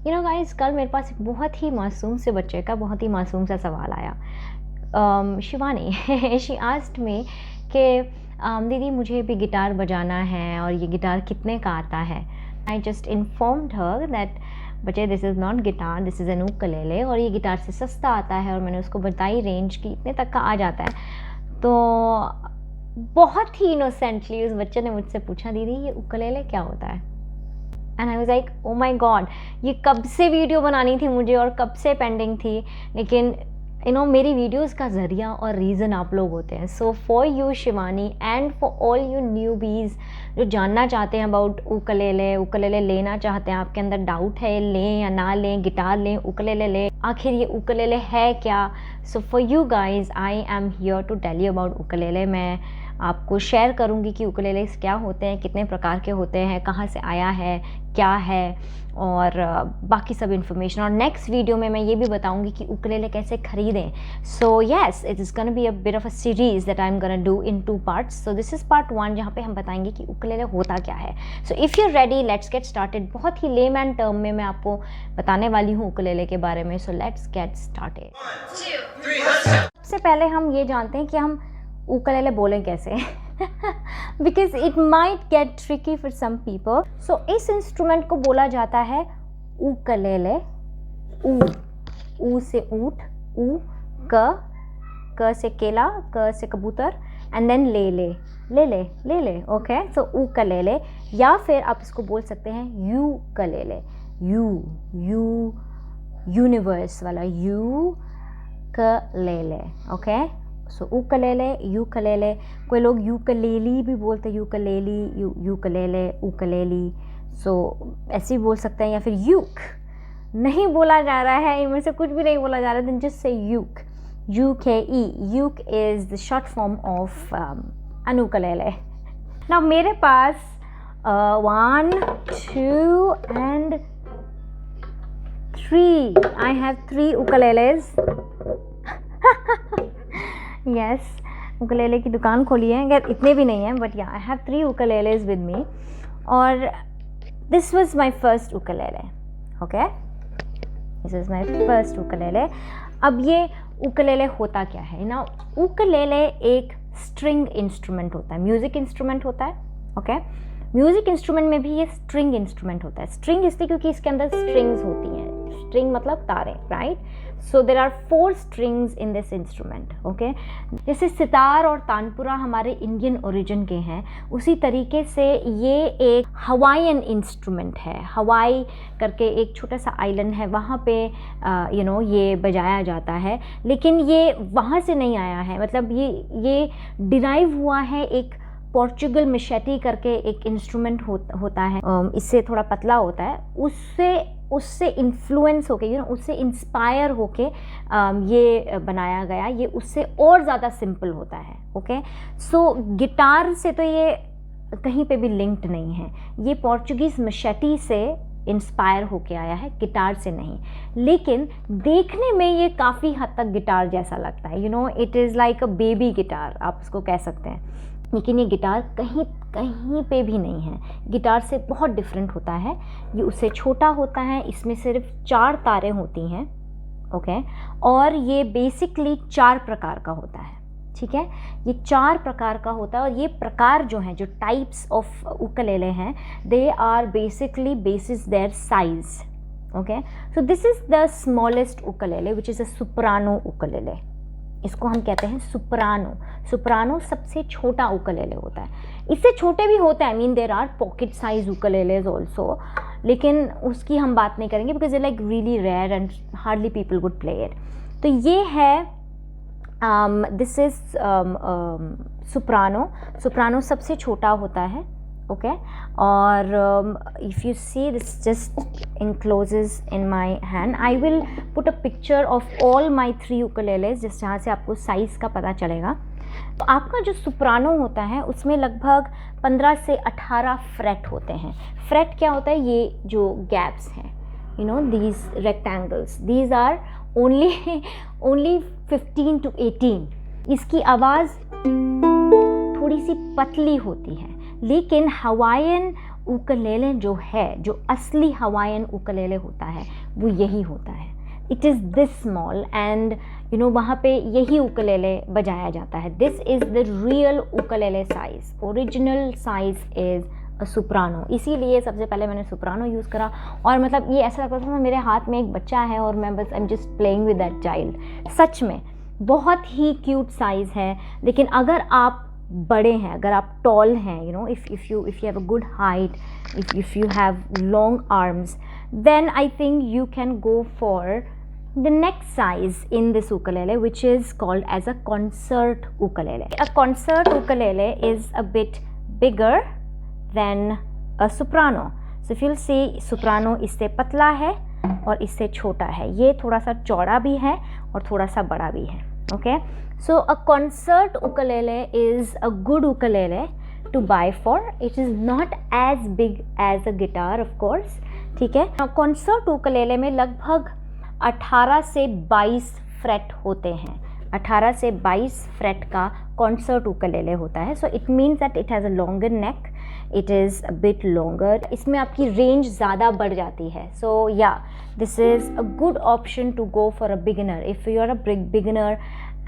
Guys, कल मेरे पास एक बहुत ही मासूम से बच्चे का बहुत ही मासूम सा सवाल आया। शिवानी शी आस्क्ड मी कि दीदी मुझे भी गिटार बजाना है और ये गिटार कितने का आता है। I just informed her that बच्चे this is not guitar, this is an ukulele और ये गिटार से सस्ता आता है। और मैंने उसको बताई रेंज की इतने तक का आ जाता है। तो बहुत ही इनोसेंटली उस बच्चे ने मुझसे पूछा, दीदी ये उकुलेले क्या होता है? And I was like oh my God, ये कब से वीडियो बनानी थी मुझे और कब से पेंडिंग थी, लेकिन मेरी वीडियोस का ज़रिया और रीज़न आप लोग होते हैं। सो for you Shivani and for all you newbies जो जानना चाहते हैं अबाउट उकुलेले लेना चाहते हैं, आपके अंदर डाउट है लें या ना लें, गिटार लें उकुलेले लें, आखिर ये उकुलेले है क्या? So for you guys I am here to tell you about ukulele. मैं आपको शेयर करूंगी कि उकुलेले क्या होते हैं, कितने प्रकार के होते हैं, कहाँ से आया है, क्या है और बाकी सब इन्फॉर्मेशन। और नेक्स्ट वीडियो में मैं ये भी बताऊंगी कि उकुलेले कैसे खरीदें। So yes, it is gonna be a bit of a series that I am gonna do in 2 parts. So this is part 1 जहाँ पे हम बताएंगे कि उकुलेले होता क्या है। So if you ready, let's get started. बहुत ही लेमैन टर्म में मैं आपको बताने वाली हूँ उकुलेले के बारे में। So let's get started. सबसे पहले हम ये जानते हैं कि हम उकुलेले बोलें कैसे because it might get tricky for some people. So इस इंस्ट्रूमेंट को बोला जाता है उकुलेले। ऊ से ऊँट, क से केला, क से कबूतर एंड देन ले। ओके, सो उकुलेले। या फिर आप इसको बोल सकते हैं यूकुलेले। यू यूनिवर्स वाला यूकुलेले। ओके, सो उकुलेले, यूकुलेले। कोई लोग यूकुलेली भी बोलते हैं, यूकुलेले, उकुलेली। सो ऐसे भी बोल सकते हैं। या फिर यूक नहीं बोला जा रहा है, इनमें से कुछ भी नहीं बोला जा रहा है, then just say uke, UKE। Uke is the short form of an ukulele। Now मेरे पास 1 2 and 3 I have 3 ukuleles। Yes, ukulele की दुकान खोली है, अगर इतने भी नहीं हैं, but yeah I have 3 ukuleles with me. और this was my first ukulele. Okay, this is my first ukulele. अब ये उकुलेले होता क्या है ना? उकुलेले एक स्ट्रिंग इंस्ट्रूमेंट होता है, म्यूज़िक इंस्ट्रूमेंट होता है। ओके, म्यूज़िक इंस्ट्रूमेंट में भी ये स्ट्रिंग इंस्ट्रूमेंट होता है। स्ट्रिंग इसलिए क्योंकि इसके अंदर स्ट्रिंग्स होती हैं। स्ट्रिंग मतलब तारे, right? So there are 4 strings in this instrument. Okay, जैसे सितार और तानपुरा हमारे इंडियन ओरिजिन के हैं, उसी तरीके से ये एक हवाईयन इंस्ट्रूमेंट है। हवाई करके एक छोटा सा आइलैंड है, वहाँ पे ये बजाया जाता है। लेकिन ये वहाँ से नहीं आया है, मतलब ये डिराइव हुआ है एक पोर्चुगल मिशेटी करके एक इंस्ट्रूमेंट होता है। इससे थोड़ा पतला होता है, उससे इन्फ्लुएंस होके उससे इंस्पायर होके ये बनाया गया। ये उससे और ज़्यादा सिंपल होता है। ओके, सो गिटार से तो ये कहीं पे भी लिंक्ड नहीं है। ये पोर्चुगीज़ मिशेटी से इंस्पायर होके आया है, गिटार से नहीं। लेकिन देखने में ये काफ़ी हद तक गिटार जैसा लगता है। It is like a baby guitar, आप इसको कह सकते हैं। लेकिन ये गिटार कहीं पे भी नहीं है, गिटार से बहुत डिफरेंट होता है। ये उससे छोटा होता है, इसमें सिर्फ 4 तारें होती हैं। ओके, और ये बेसिकली 4 प्रकार का होता है। ठीक है, ये 4 प्रकार का होता है। और ये प्रकार जो हैं, जो टाइप्स ऑफ उकुलेले हैं, they are basically basis their size. Okay, so this is the smallest ukulele which is a soprano ukulele. इसको हम कहते हैं सोप्रानो सबसे छोटा उकुलेले होता है। इससे छोटे भी होते हैं, there are pocket size ukuleles also, लेकिन उसकी हम बात नहीं करेंगे because like really rare and hardly people would play it. तो ये है दिस इज सोप्रानो सबसे छोटा होता है। ओके, और if you see this just encloses in my hand, I will put a picture of all my 3 ukuleles, जिस जहाँ से आपको साइज़ का पता चलेगा। तो आपका जो सोप्रानो होता है उसमें लगभग 15 से 18 फ्रेट होते हैं। फ्रेट क्या होता है? ये जो गैप्स हैं, these rectangles, these are only 15 to 18। इसकी आवाज़ थोड़ी सी पतली होती है, लेकिन हवाईयन उकलेले जो है, जो असली हवाईयन उकलेले होता है वो यही होता है. It is this small and you know वहाँ पे यही उकलेले बजाया जाता है. This is the real ukulele size. Original size is a soprano. इसीलिए सबसे पहले मैंने सोप्रानो यूज़ करा और मतलब ये ऐसा लगता था मेरे हाथ में एक बच्चा है और मैं बस I am just playing with that child. सच में बहुत ही क्यूट साइज़ है. लेकिन अगर आप बड़े हैं, अगर आप टॉल हैं, you know if you have a good height, if you have long arms, then I think you can go for the next size in this ukulele, which is called as a concert ukulele. A concert ukulele is a bit bigger than a soprano. So if you'll see, soprano इससे पतला है और इससे छोटा है. ये थोड़ा सा चौड़ा भी है और थोड़ा सा बड़ा भी है. Okay, so a concert ukulele is a good ukulele to buy for. It is not as big as a guitar, of course. ठीक है. कॉन्सर्ट उकलेले में लगभग 18 से 22 फ्रेट होते हैं. 18 से 22 फ्रेट का कॉन्सर्ट उकलेले होता है. So it means that it has a longer neck, it is a bit longer. इसमें आपकी रेंज ज़्यादा बढ़ जाती है. So yeah this is a good option to go for a beginner. If you are a beginner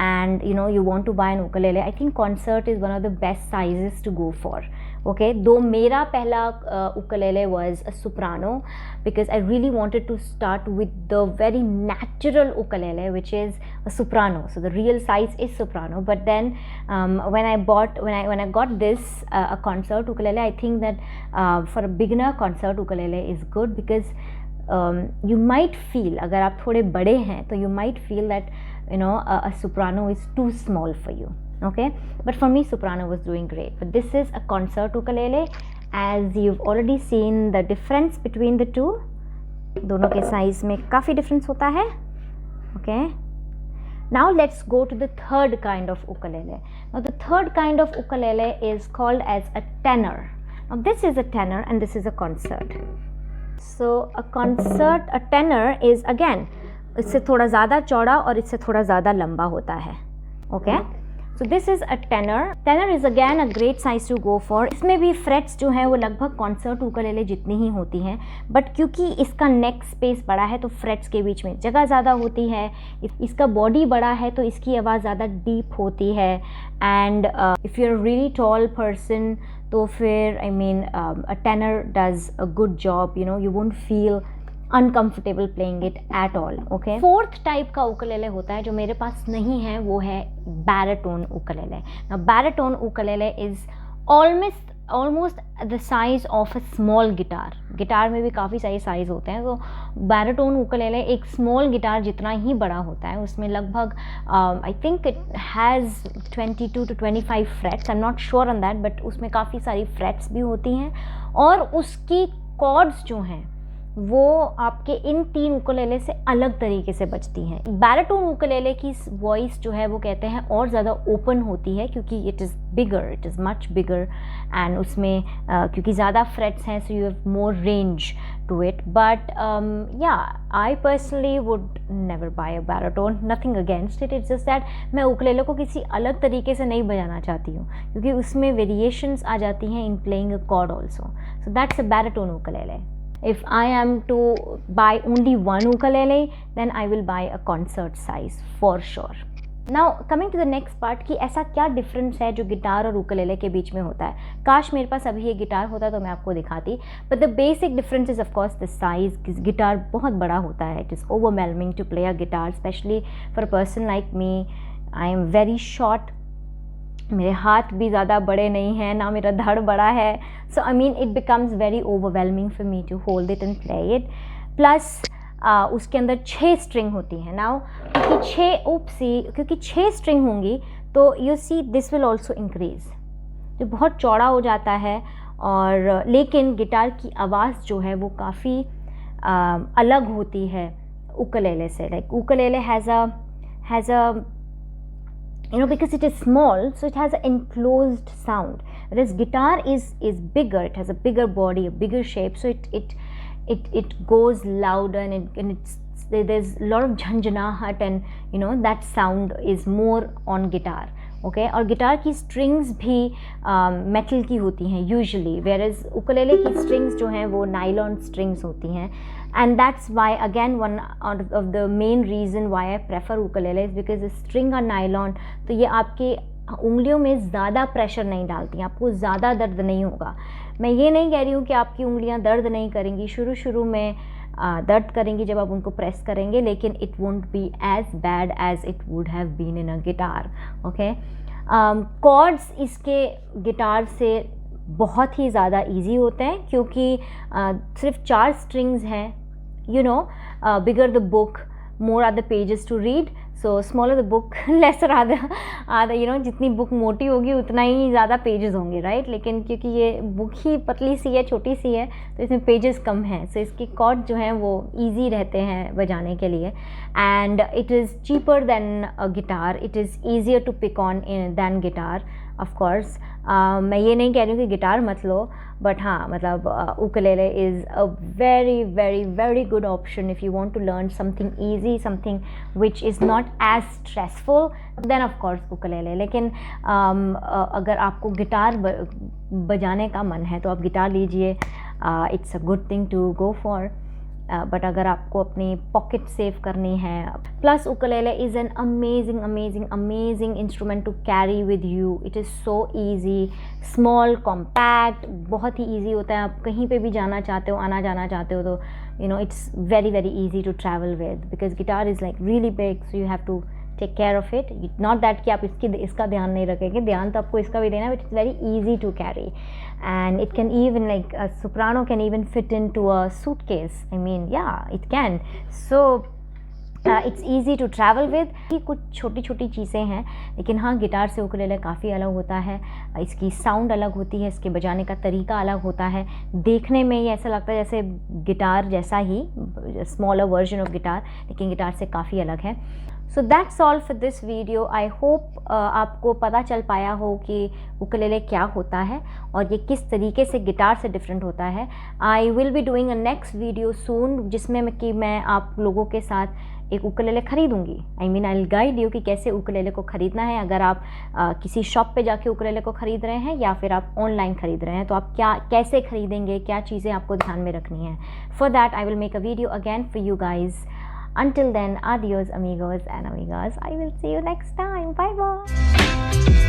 and you know you want to buy an ukulele, I think concert is one of the best sizes to go for. Okay, though मेरा पहला ukulele was a soprano because I really wanted to start with the very natural ukulele which is a soprano. So the real size is soprano, but then when I got this a concert ukulele, I think that for a beginner concert ukulele is good because you might feel, अगर आप थोड़े बड़े हैं तो you might feel that you know a soprano is too small for you. Okay, but for me soprano was doing great. But this is a concert ukulele. As you've already seen the difference between the two, दोनों के size में काफ़ी difference होता है. Okay, now let's go to the third kind of ukulele. Now the third kind of ukulele is called as a tenor. Now this is a tenor and this is a concert. So a tenor is again इससे थोड़ा ज़्यादा चौड़ा और इससे थोड़ा ज़्यादा लंबा होता है. ओके, so this is a tenor. Tenor is again a great size to go for. इसमें भी फ्रेट्स जो हैं वो लगभग कॉन्सर्ट उकलेले जितनी ही होती हैं, बट क्योंकि इसका नेक स्पेस बड़ा है तो फ्रेट्स के बीच में जगह ज़्यादा होती है. इसका बॉडी बड़ा है तो इसकी आवाज़ ज़्यादा डीप होती है. And if you are really tall person तो फिर I mean a tenor does a good job. You know you won't feel uncomfortable playing it at all. Okay, fourth type का उकलेले होता है जो मेरे पास नहीं है, वो है baritone ukulele. Now baritone ukulele is almost the size of a small guitar. Guitar में भी काफ़ी सारे साइज़ होते हैं, तो बैरिटोन उकलेले एक स्मॉल गिटार जितना ही बड़ा होता है. उसमें लगभग I think it has 22 to 25 frets. I am not sure on that, but उसमें काफ़ी सारी फ्रेट्स भी होती हैं और उसकी कॉर्ड्स जो हैं वो आपके इन 3 उकलेले से अलग तरीके से बजती हैं. बैरिटोन उकलेले की वॉइस जो है वो कहते हैं और ज़्यादा ओपन होती है क्योंकि it is bigger, it is much bigger. And उसमें क्योंकि ज़्यादा फ्रेट्स हैं so you have more range to it. But yeah I personally would never buy a baritone. Nothing against it, it's just that मैं ukulele को किसी अलग तरीके से नहीं बजाना चाहती हूँ क्योंकि उसमें वेरिएशंस आ जाती हैं in playing a chord also. So that's a baritone ukulele. If I am to buy only one ukulele, then I will buy a concert size for sure. Now coming to the next part कि ऐसा क्या difference है जो guitar और उकलेले के बीच में होता है. काश मेरे पास अभी ये गिटार होता तो मैं आपको दिखाती, but the basic difference is of course the size. Guitar बहुत बड़ा होता है. It is overwhelming to play a guitar, especially for a person like me. I am very short. मेरे हाथ भी ज़्यादा बड़े नहीं हैं, ना मेरा धड़ बड़ा है. So I mean it becomes very overwhelming for me to hold it and play it. Plus उसके अंदर 6 स्ट्रिंग होती हैं. नाउ क्योंकि 6 स्ट्रिंग होंगी तो you see this will also increase, जो बहुत चौड़ा हो जाता है. और लेकिन गिटार की आवाज़ जो है वो काफ़ी अलग होती है उकलेले से. Like ukulele has a you know because it is small so it has an enclosed sound, whereas guitar is bigger, it has a bigger body, a bigger shape, so it goes louder and there's a lot of jhanjanahat and you know that sound is more on guitar. Okay और guitar की strings भी metal की होती हैं usually, where as ukulele की strings जो हैं वो नाइलॉन स्ट्रिंग्स होती हैं. And that's why again one of the main reason why I prefer ukulele is because string और नाइलॉन, तो ये आपके उंगलियों में ज़्यादा प्रेशर नहीं डालती हैं, आपको ज़्यादा दर्द नहीं होगा. मैं ये नहीं कह रही हूँ कि आपकी उंगलियाँ दर्द नहीं करेंगी, शुरू में दर्द करेंगी जब आप उनको प्रेस करेंगे, लेकिन it won't be as bad as it would have been in a guitar. Okay chords इसके गिटार से बहुत ही ज़्यादा इजी होते हैं क्योंकि सिर्फ 4 स्ट्रिंग्स हैं. You know bigger the book more are the pages to read, so smaller the book lesser are the you know, जितनी बुक मोटी होगी उतना ही ज़्यादा पेजेस होंगे, राइट. लेकिन क्योंकि ये बुक ही पतली सी है, छोटी सी है, तो इसमें पेजेस कम हैं, सो इसके कॉर्ड जो हैं वो ईजी रहते हैं बजाने के लिए. And it is cheaper than a guitar, it is easier to pick on than guitar of course. मैं ये नहीं कह रही हूँ कि गिटार मत लो, बट हाँ मतलब ukulele is a very very very good option if you want to learn something easy, something which is not as stressful, then of course ukulele. लेकिन अगर आपको गिटार बजाने का मन है तो आप गिटार लीजिए, it's a good thing to go for. But अगर आपको अपनी पॉकेट सेव करनी है, plus ukulele is an amazing amazing amazing instrument to carry with you. It is so easy, small, compact, बहुत ही ईजी होता है. आप कहीं पे भी जाना चाहते हो, आना जाना चाहते हो, तो you know it's very very easy to travel with, because guitar is like really big, so you have to take care of it. Not that कि आप इसका ध्यान नहीं रखेंगे, ध्यान तो आपको इसका भी देना है, but it's very easy to carry. And it can even, like a soprano can even fit into a suitcase. I mean, yeah, it can. So it's easy to travel with. ये कुछ छोटी छोटी चीज़ें हैं, लेकिन हाँ गिटार से ukulele काफ़ी अलग होता है. इसकी साउंड अलग होती है, इसके बजाने का तरीका अलग होता है. देखने में ये ऐसा लगता है जैसे गिटार जैसा ही, स्मॉलर वर्जन ऑफ गिटार, लेकिन गिटार से काफ़ी अलग है. So that's all for this video. I hope आपको पता चल पाया हो कि उकुलेले क्या होता है और ये किस तरीके से गिटार से डिफरेंट होता है. I will be doing a next video soon, जिसमें मैं आप लोगों के साथ एक उकुलेले ख़रीदूँगी. I mean I will guide you कि कैसे उकुलेले को ख़रीदना है. अगर आप किसी शॉप पे जाके उकुलेले को ख़रीद रहे हैं या फिर आप ऑनलाइन ख़रीद रहे हैं, तो आप कैसे ख़रीदेंगे, क्या चीज़ें आपको ध्यान में रखनी है. For that I will make a video again for you guys. Until then, adios amigos and amigas. I will see you next time. Bye bye.